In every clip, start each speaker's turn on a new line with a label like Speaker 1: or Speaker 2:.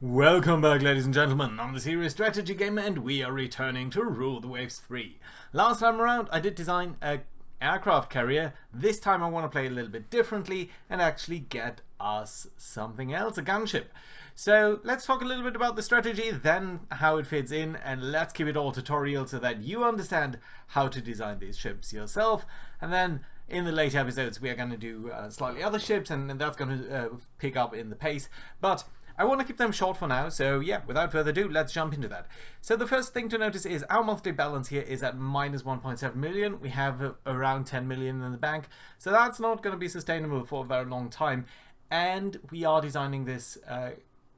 Speaker 1: Welcome back, ladies and gentlemen. I'm the Serious Strategy Gamer and we are returning to Rule the Waves 3. Last time around I did design a aircraft carrier. This time I want to play a little bit differently and actually get us something else, a gunship. So let's talk a little bit about the strategy, then how it fits in, and let's keep it all tutorial so that you understand how to design these ships yourself. And then in the later episodes we are going to do slightly other ships, and that's going to pick up in the pace. But I want to keep them short for now, so yeah, without further ado, let's jump into that. So the first thing to notice is our monthly balance here is at minus 1.7 million. We have around 10 million in the bank, so that's not going to be sustainable for a very long time. And we are designing this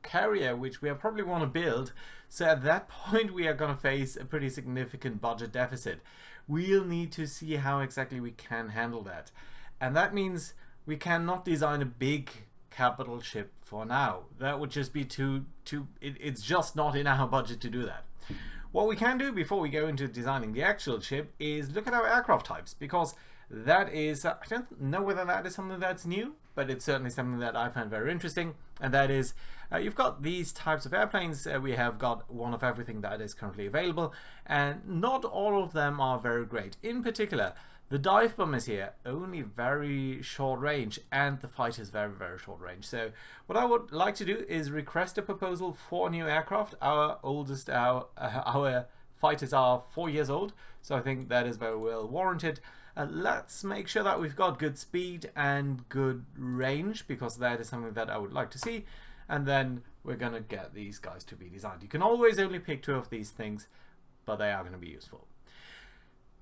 Speaker 1: carrier, which we probably want to build, so at that point we are going to face a pretty significant budget deficit. We'll need to see how exactly we can handle that. And that means we cannot design a big capital ship for now. That would just be it's just not in our budget to do that. What we can do before we go into designing the actual ship is look at our aircraft types, because that is, I don't know whether that is something that's new, but it's certainly something that I find very interesting. And that is, you've got these types of airplanes. We have got one of everything that is currently available, and not all of them are very great. In particular, the dive bombers here, only very short range, and the fighters very, very short range. So what I would like to do is request a proposal for a new aircraft. Our fighters are 4 years old, so I think that is very well warranted. Let's make sure that we've got good speed and good range, because that is something that I would like to see. And then we're going to get these guys to be designed. You can always only pick 2 of these things, but they are going to be useful.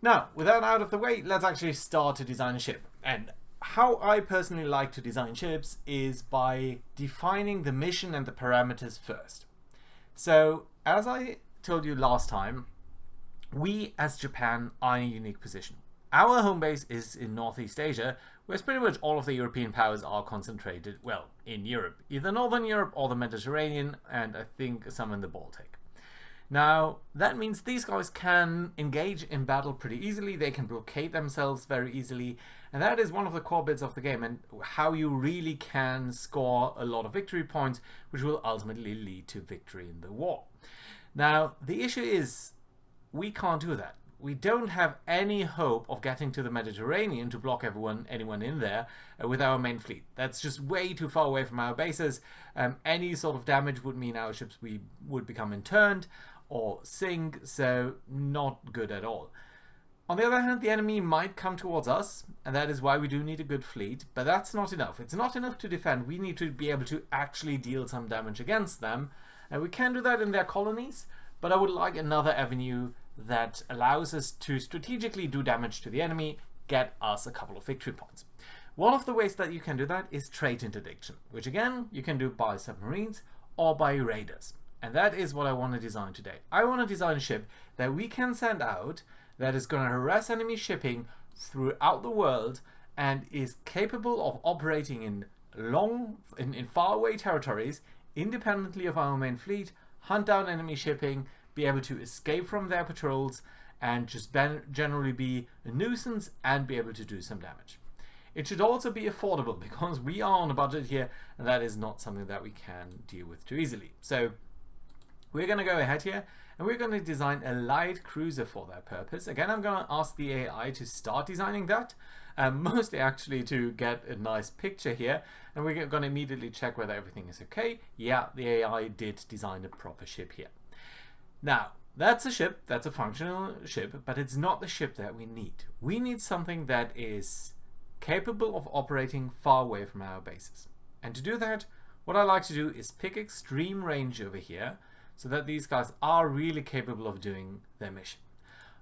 Speaker 1: Now, with that out of the way, let's actually start to design a ship. And how I personally like to design ships is by defining the mission and the parameters first. So, as I told you last time, we as Japan are in a unique position. Our home base is in Northeast Asia, whereas pretty much all of the European powers are concentrated, well, in Europe. Either Northern Europe or the Mediterranean, and I think some in the Baltic. Now, that means these guys can engage in battle pretty easily. They can blockade themselves very easily. And that is one of the core bits of the game, and how you really can score a lot of victory points, which will ultimately lead to victory in the war. Now, the issue is, we can't do that. We don't have any hope of getting to the Mediterranean to block anyone in there with our main fleet. That's just way too far away from our bases. Any sort of damage would mean our ships would become interned or sink, so not good at all. On the other hand, the enemy might come towards us, and that is why we do need a good fleet, but that's not enough. It's not enough to defend. We need to be able to actually deal some damage against them, and we can do that in their colonies, but I would like another avenue that allows us to strategically do damage to the enemy, get us a couple of victory points. One of the ways that you can do that is trait interdiction, which again you can do by submarines or by raiders. And that is what I want to design today. I want to design a ship that we can send out that is going to harass enemy shipping throughout the world and is capable of operating in faraway territories independently of our main fleet, hunt down enemy shipping, be able to escape from their patrols, and just generally be a nuisance and be able to do some damage. It should also be affordable, because we are on a budget here, and that is not something that we can deal with too easily. So we're going to go ahead here, and we're going to design a light cruiser for that purpose. Again, I'm going to ask the AI to start designing that, mostly actually to get a nice picture here, and we're going to immediately check whether everything is okay. Yeah, the AI did design a proper ship here. Now, that's a ship, that's a functional ship, but it's not the ship that we need. We need something that is capable of operating far away from our bases. And to do that, what I like to do is pick extreme range over here, so that these guys are really capable of doing their mission.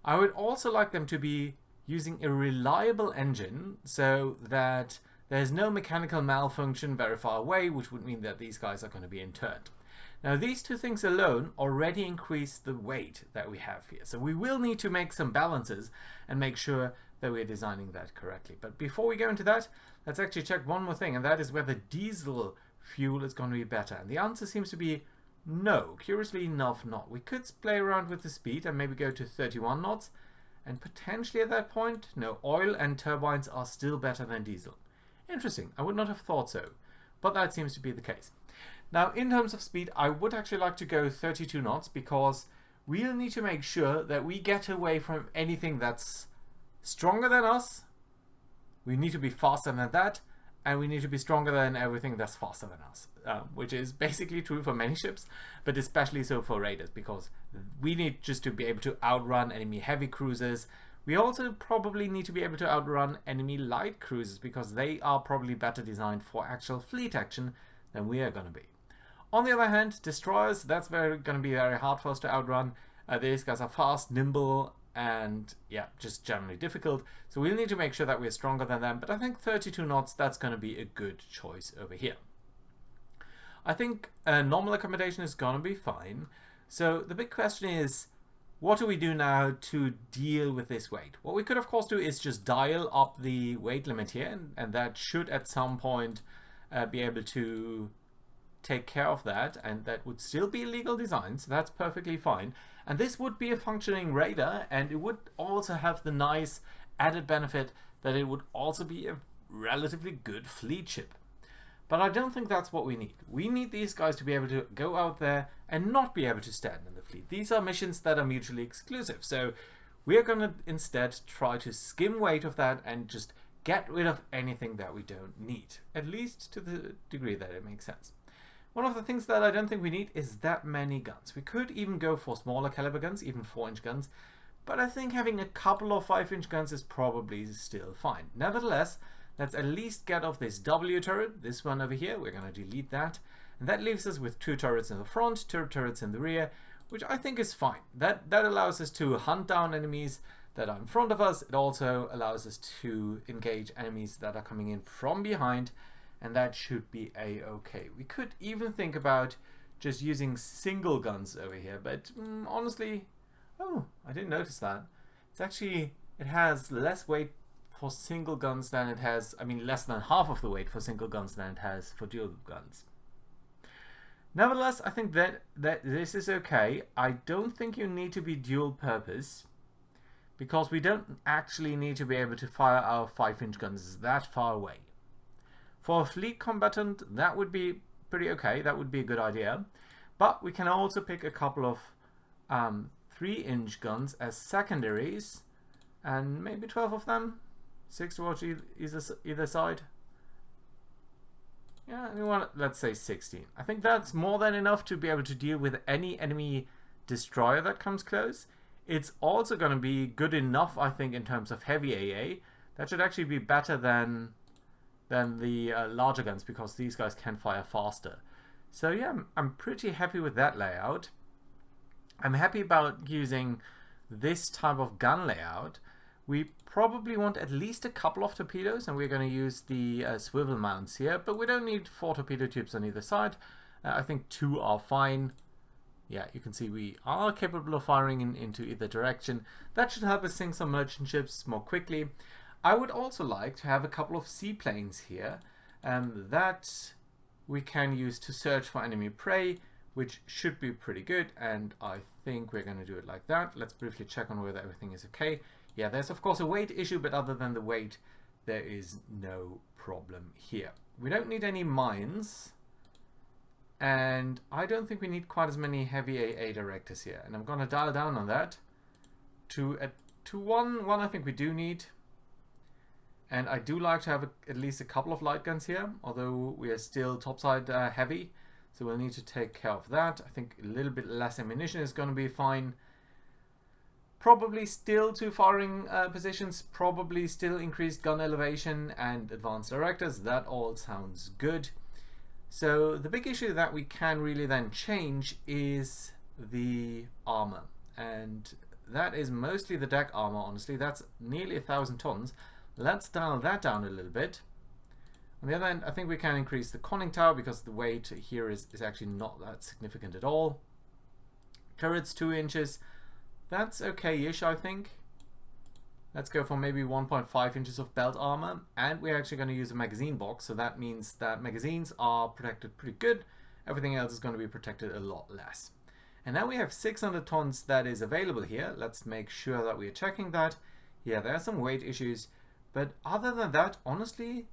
Speaker 1: I would also like them to be using a reliable engine, so that there's no mechanical malfunction very far away, which would mean that these guys are going to be interned. Now, these 2 things alone already increase the weight that we have here. So we will need to make some balances and make sure that we're designing that correctly. But before we go into that, let's actually check one more thing, and that is whether diesel fuel is going to be better. And the answer seems to be no. Curiously enough, not. We could play around with the speed and maybe go to 31 knots. And potentially at that point, no, oil and turbines are still better than diesel. Interesting. I would not have thought so. But that seems to be the case. Now, in terms of speed, I would actually like to go 32 knots because we'll need to make sure that we get away from anything that's stronger than us. We need to be faster than that, and we need to be stronger than everything that's faster than us, which is basically true for many ships, but especially so for raiders, because we need just to be able to outrun enemy heavy cruisers. We also probably need to be able to outrun enemy light cruisers, because they are probably better designed for actual fleet action than we are going to be. On the other hand, destroyers, that's going to be very hard for us to outrun. These guys are fast, nimble, and yeah, just generally difficult. So we'll need to make sure that we're stronger than them. But I think 32 knots, that's going to be a good choice over here. I think normal accommodation is going to be fine. So the big question is, what do we do now to deal with this weight? What we could, of course, do is just dial up the weight limit here, and that should at some point be able to take care of that, and that would still be a legal design, so that's perfectly fine. And this would be a functioning raider, and it would also have the nice added benefit that it would also be a relatively good fleet ship. But I don't think that's what we need. We need these guys to be able to go out there and not be able to stand in the fleet. These are missions that are mutually exclusive, so we're going to instead try to skim weight of that and just get rid of anything that we don't need, at least to the degree that it makes sense. One of the things that I don't think we need is that many guns. We could even go for smaller caliber guns, even 4-inch guns, but I think having a couple of 5-inch guns is probably still fine. Nevertheless, let's at least get off this W turret, this one over here. We're going to delete that. And that leaves us with 2 turrets in the front, 2 turrets in the rear, which I think is fine. That allows us to hunt down enemies that are in front of us. It also allows us to engage enemies that are coming in from behind, and that should be a-okay. We could even think about just using single guns over here, but honestly, oh, I didn't notice that. It's actually, it has less weight for single guns than it has, I mean less than half of the weight for single guns than it has for dual guns. Nevertheless, I think that this is okay. I don't think you need to be dual purpose, because we don't actually need to be able to fire our 5-inch guns that far away. For a fleet combatant, that would be pretty okay. That would be a good idea. But we can also pick a couple of 3-inch guns as secondaries, and maybe 12 of them. 6 towards either side. Yeah, we want, let's say 16. I think that's more than enough to be able to deal with any enemy destroyer that comes close. It's also going to be good enough, I think, in terms of heavy AA. That should actually be better than the larger guns, because these guys can fire faster. So yeah, I'm pretty happy with that layout. I'm happy about using this type of gun layout. We probably want at least a couple of torpedoes, and we're going to use the swivel mounts here, but we don't need 4 torpedo tubes on either side. I think 2 are fine. Yeah, you can see we are capable of firing into either direction. That should help us sink some merchant ships more quickly. I would also like to have a couple of seaplanes here that we can use to search for enemy prey, which should be pretty good, and I think we're going to do it like that. Let's briefly check on whether everything is okay. Yeah, there's of course a weight issue, but other than the weight, there is no problem here. We don't need any mines, and I don't think we need quite as many heavy AA directors here, and I'm going to dial down on that to 1. One I think we do need. And I do like to have at least a couple of light guns here, although we are still topside heavy, so we'll need to take care of that. I think a little bit less ammunition is going to be fine. Probably still 2 firing positions, probably still increased gun elevation and advanced directors. That all sounds good. So the big issue that we can really then change is the armor, and that is mostly the deck armor. Honestly, that's nearly 1,000 tons. Let's dial that down a little bit. On the other hand, I think we can increase the conning tower, because the weight here is actually not that significant at all. Turrets 2 inches. That's okay-ish, I think. Let's go for maybe 1.5 inches of belt armor. And we're actually going to use a magazine box, so that means that magazines are protected pretty good. Everything else is going to be protected a lot less. And now we have 600 tons that is available here. Let's make sure that we are checking that. Yeah, there are some weight issues. But other than that, honestly,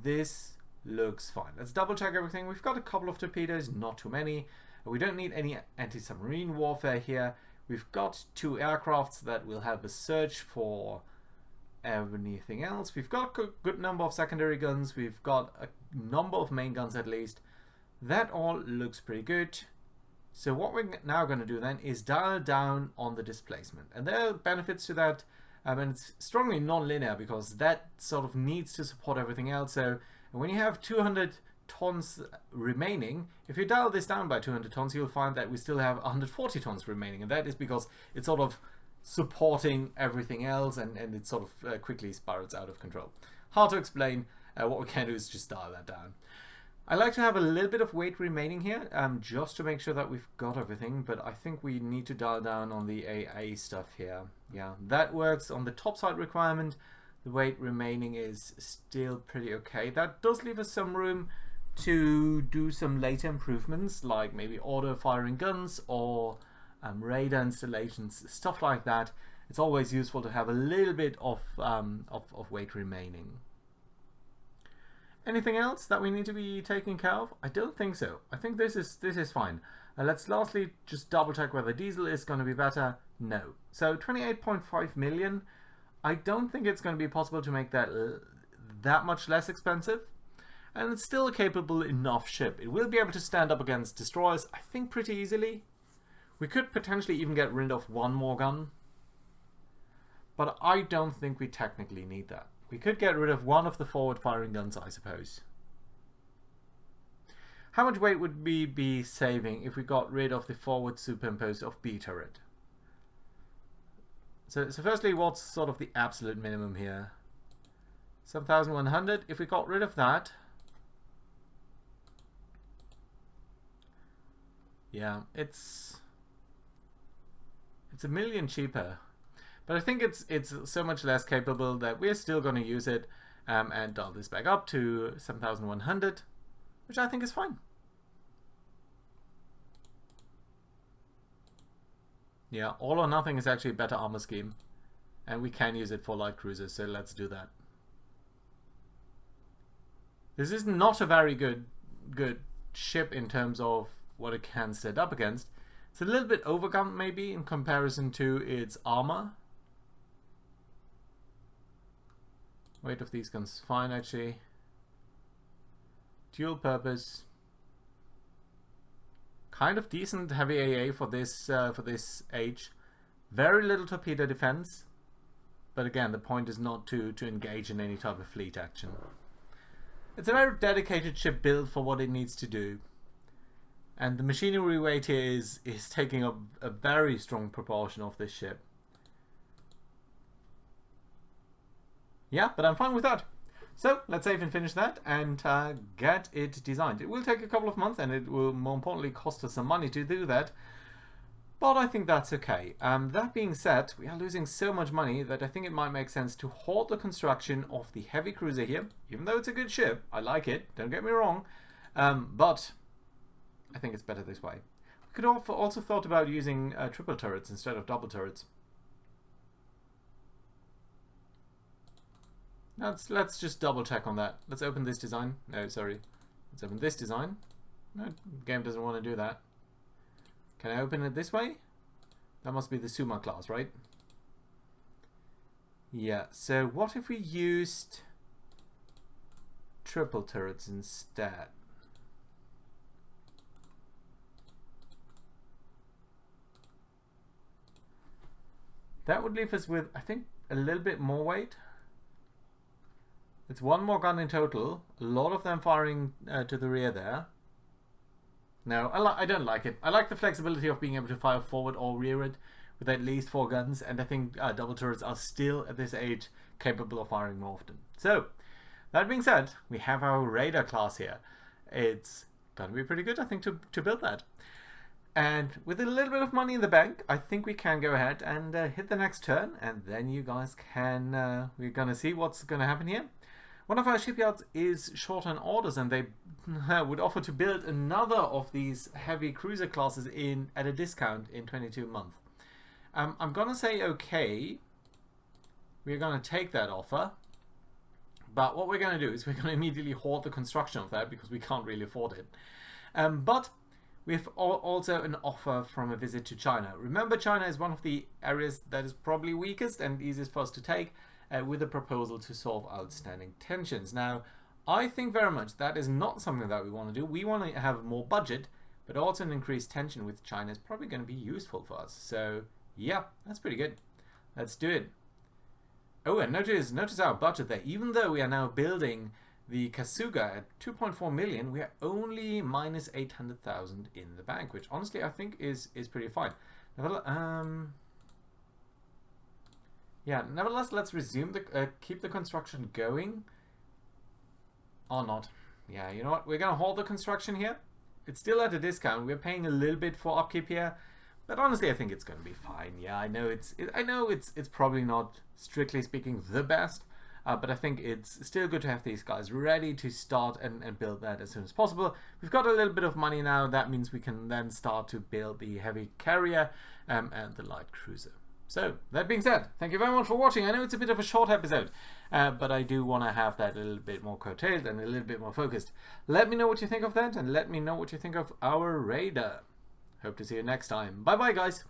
Speaker 1: this looks fine. Let's double check everything. We've got a couple of torpedoes, not too many. We don't need any anti-submarine warfare here. We've got 2 aircrafts that will help us search for anything else. We've got a good number of secondary guns. We've got a number of main guns at least. That all looks pretty good. So what we're now going to do then is dial down on the displacement. And there are benefits to that. And it's strongly non-linear because that sort of needs to support everything else. So when you have 200 tons remaining, if you dial this down by 200 tons, you'll find that we still have 140 tons remaining. And that is because it's sort of supporting everything else, and it sort of quickly spirals out of control. Hard to explain. What we can do is just dial that down. I like to have a little bit of weight remaining here, just to make sure that we've got everything, but I think we need to dial down on the AA stuff here. Yeah, that works on the topside requirement. The weight remaining is still pretty okay. That does leave us some room to do some later improvements, like maybe auto firing guns or radar installations, stuff like that. It's always useful to have a little bit of weight remaining. Anything else that we need to be taking care of? I don't think so. I think this is fine. Let's lastly just double check whether diesel is going to be better. No. So 28.5 million. I don't think it's going to be possible to make that that much less expensive. And it's still a capable enough ship. It will be able to stand up against destroyers, I think, pretty easily. We could potentially even get rid of 1 more gun. But I don't think we technically need that. We could get rid of 1 of the forward firing guns, I suppose. How much weight would we be saving if we got rid of the forward superimposed of B turret? So firstly, what's sort of the absolute minimum here? 7,100. If we got rid of that, yeah, it's $1 million cheaper. But I think it's so much less capable that we're still going to use it, and dial this back up to 7,100, which I think is fine. Yeah, all or nothing is actually a better armor scheme, and we can use it for light cruisers, so let's do that. This is not a very good ship in terms of what it can stand up against. It's a little bit overgunned maybe in comparison to its armor. Weight of these guns fine actually. Dual purpose. Kind of decent heavy AA for this age. Very little torpedo defense. But again, the point is not to engage in any type of fleet action. It's a very dedicated ship built for what it needs to do. And the machinery weight here is taking up a very strong proportion of this ship. Yeah, but I'm fine with that. So let's save and finish that and get it designed. It will take a couple of months and it will more importantly cost us some money to do that. But I think that's okay. That being said, we are losing so much money that I think it might make sense to halt the construction of the heavy cruiser here. Even though it's a good ship, I like it, don't get me wrong. But I think it's better this way. We could also thought about using triple turrets instead of double turrets. Let's just double check on that. Let's open this design. No, sorry. Let's open this design. No, the game doesn't want to do that. Can I open it this way? That must be the Suma class, right? Yeah, so what if we used triple turrets instead? That would leave us with, I think, a little bit more weight. It's 1 more gun in total. A lot of them firing to the rear there. No, I don't like it. I like the flexibility of being able to fire forward or rearward with at least 4 guns. And I think double turrets are still, at this age, capable of firing more often. So, that being said, we have our radar class here. It's going to be pretty good, I think, to build that. And with a little bit of money in the bank, I think we can go ahead and hit the next turn. And then you guys can... we're going to see what's going to happen here. One of our shipyards is short on orders, and they would offer to build another of these heavy cruiser classes at a discount in 22 months. I'm going to say okay. We're going to take that offer. But what we're going to do is we're going to immediately halt the construction of that because we can't really afford it. But we have also an offer from a visit to China. Remember, China is one of the areas that is probably weakest and easiest for us to take, with a proposal to solve outstanding tensions. Now, I think very much that is not something that we want to do. We want to have more budget, but also an increased tension with China is probably going to be useful for us. So yeah, that's pretty good. Let's do it. Oh, and notice our budget there. Even though we are now building the Kasuga at 2.4 million, we are only minus 800,000 in the bank, which honestly I think is pretty fine. Nevertheless, let's resume the keep the construction going. Or not. Yeah, you know what? We're gonna hold the construction here. It's still at a discount. We're paying a little bit for upkeep here, but honestly, I think it's gonna be fine. Yeah, I know it's probably not, strictly speaking, the best, but I think it's still good to have these guys ready to start and build that as soon as possible. We've got a little bit of money now. That means we can then start to build the heavy carrier and the light cruiser. So, that being said, thank you very much for watching. I know it's a bit of a short episode, but I do want to have that a little bit more curtailed and a little bit more focused. Let me know what you think of that, and let me know what you think of our raider. Hope to see you next time. Bye-bye, guys.